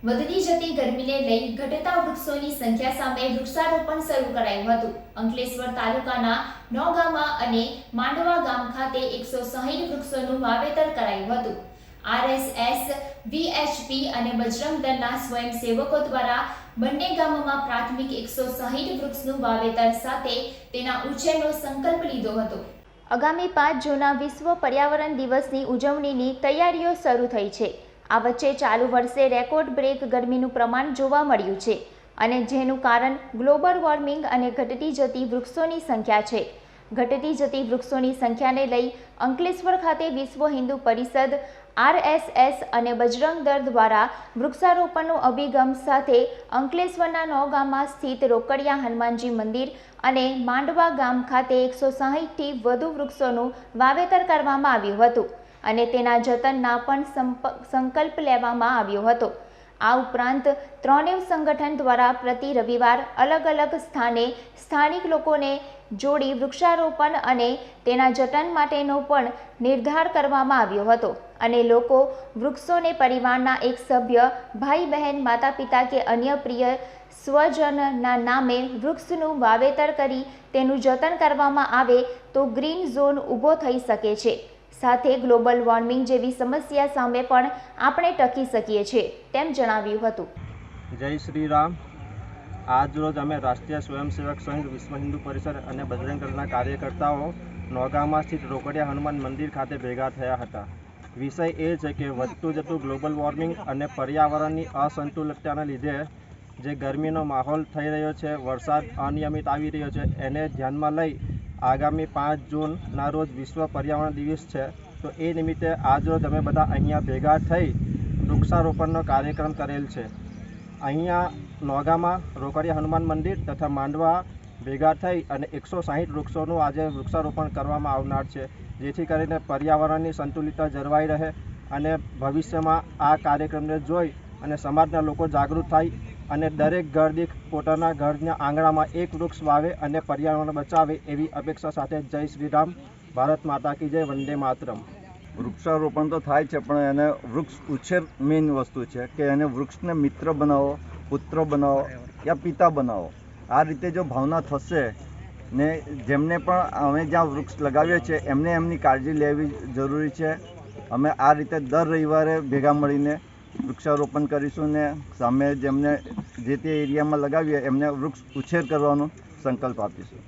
વધતી જતી ગરમીને લઈ ઘટતા વૃક્ષોની સંખ્યા સામે વૃક્ષારોપણ શરૂ કરાયું હતું। અંકલેશ્વર તાલુકાના નોગામા અને માંડવા ગામ ખાતે 160 વૃક્ષોનું વાવેતર કરાયું હતું। આરએસએસ, વીએચપી અને બજરંગ દળના સ્વયંસેવકો દ્વારા બંને ગામોમાં પ્રાથમિક 160 વૃક્ષનું વાવેતર સાથે તેના ઉછેરનો સંકલ્પ લીધો હતો। આગામી 5 જૂનના વિશ્વ પર્યાવરણ દિવસની ઉજવણીની તૈયારીઓ શરૂ થઈ છે। આ વચ્ચે ચાલુ વર્ષે રેકોર્ડ બ્રેક ગરમીનું પ્રમાણ જોવા મળ્યું છે અને જેનું કારણ ગ્લોબલ વોર્મિંગ અને ઘટતી જતી વૃક્ષોની સંખ્યા છે। ઘટતી જતી વૃક્ષોની સંખ્યાને લઈ અંકલેશ્વર ખાતે વિશ્વ હિન્દુ પરિષદ, આરએસએસ અને બજરંગ દળ દ્વારા વૃક્ષારોપણનો અભિગમ સાથે અંકલેશ્વરના નોગામા સ્થિત રોકડિયા હનુમાનજી મંદિર અને માંડવા ગામ ખાતે 160થી વધુ વૃક્ષોનું વાવેતર કરવામાં આવ્યું હતું અને તેના જતનના પણ સંકલ્પ લેવામાં આવ્યો હતો। આ ઉપરાંત ત્રણેય સંગઠન દ્વારા પ્રતિ રવિવાર અલગ અલગ સ્થાને સ્થાનિક લોકોને જોડી વૃક્ષારોપણ અને તેના જતન માટેનો પણ નિર્ધાર કરવામાં આવ્યો હતો અને લોકો વૃક્ષોને પરિવારના એક સભ્ય, ભાઈ બહેન, માતા પિતા કે અન્ય પ્રિય સ્વજનના નામે વૃક્ષનું વાવેતર કરી તેનું જતન કરવામાં આવે તો ગ્રીન ઝોન ઊભો થઈ શકે છે। સાથે ગ્લોબલ વોર્મિંગ જેવી સમસ્યા સામે પણ આપણે ટકી શકીએ છીએ તેમ જણાવ્યું હતું। જય શ્રી રામ। આજરોજ અમે રાષ્ટ્રીય સ્વયંસેવક સંઘ, વિશ્વ હિન્દુ પરિષદ અને બજરંગ દળના કાર્યકર્તાઓ નોગામા સ્થિત રોકડિયા હનુમાન મંદિર ખાતે ભેગા થયા હતા। વિષય એ છે કે વધતું જતું ગ્લોબલ વોર્મિંગ અને પર્યાવરણની અસંતુલિતતાના લીધે જે ગરમીનો માહોલ થઈ રહ્યો છે, વરસાદ અનિયમિત આવી રહ્યો છે, એને ધ્યાનમાં લઈ આગામી 5 જૂનના રોજ વિશ્વ પર્યાવરણ દિવસ છે, તો એ નિમિત્તે આજરોજ અમે બધા અહીંયા ભેગા થઈ વૃક્ષારોપણનો કાર્યક્રમ કરેલ છે। અહીંયા નોગામાં રોકડિયા હનુમાન મંદિર તથા માંડવા ભેગા થઈ અને 160 વૃક્ષોનું આજે વૃક્ષારોપણ કરવામાં આવનાર છે, જેથી કરીને પર્યાવરણની સંતુલિતતા જળવાઈ રહે અને ભવિષ્યમાં આ કાર્યક્રમને જોઈ અને સમાજના લોકો જાગૃત થાય અને દરેક ઘર દીઠ પોતાના ઘરના આંગણામાં એક વૃક્ષ વાવે અને પર્યાવરણ બચાવે એવી અપેક્ષા સાથે જય શ્રી રામ। ભારત માતા કી જય, વંદે માતરમ। વૃક્ષારોપણ તો થાય છે, પણ એને વૃક્ષ ઉછેર મેઇન વસ્તુ છે કે એને વૃક્ષને મિત્ર બનાવો, પુત્ર બનાવો યા પિતા બનાવો। આ રીતે જો ભાવના થશે ને જેમને પણ અમે જ્યાં વૃક્ષ લગાવીએ છીએ એમને એમની કાળજી લેવી જરૂરી છે। અમે આ રીતે દર રવિવારે ભેગા મળીને વૃક્ષારોપણ કરીશું ને સામે જેમને જે તે એરિયામાં લગાવીએ એમને વૃક્ષ ઉછેર કરવાનો સંકલ્પ આપીશું।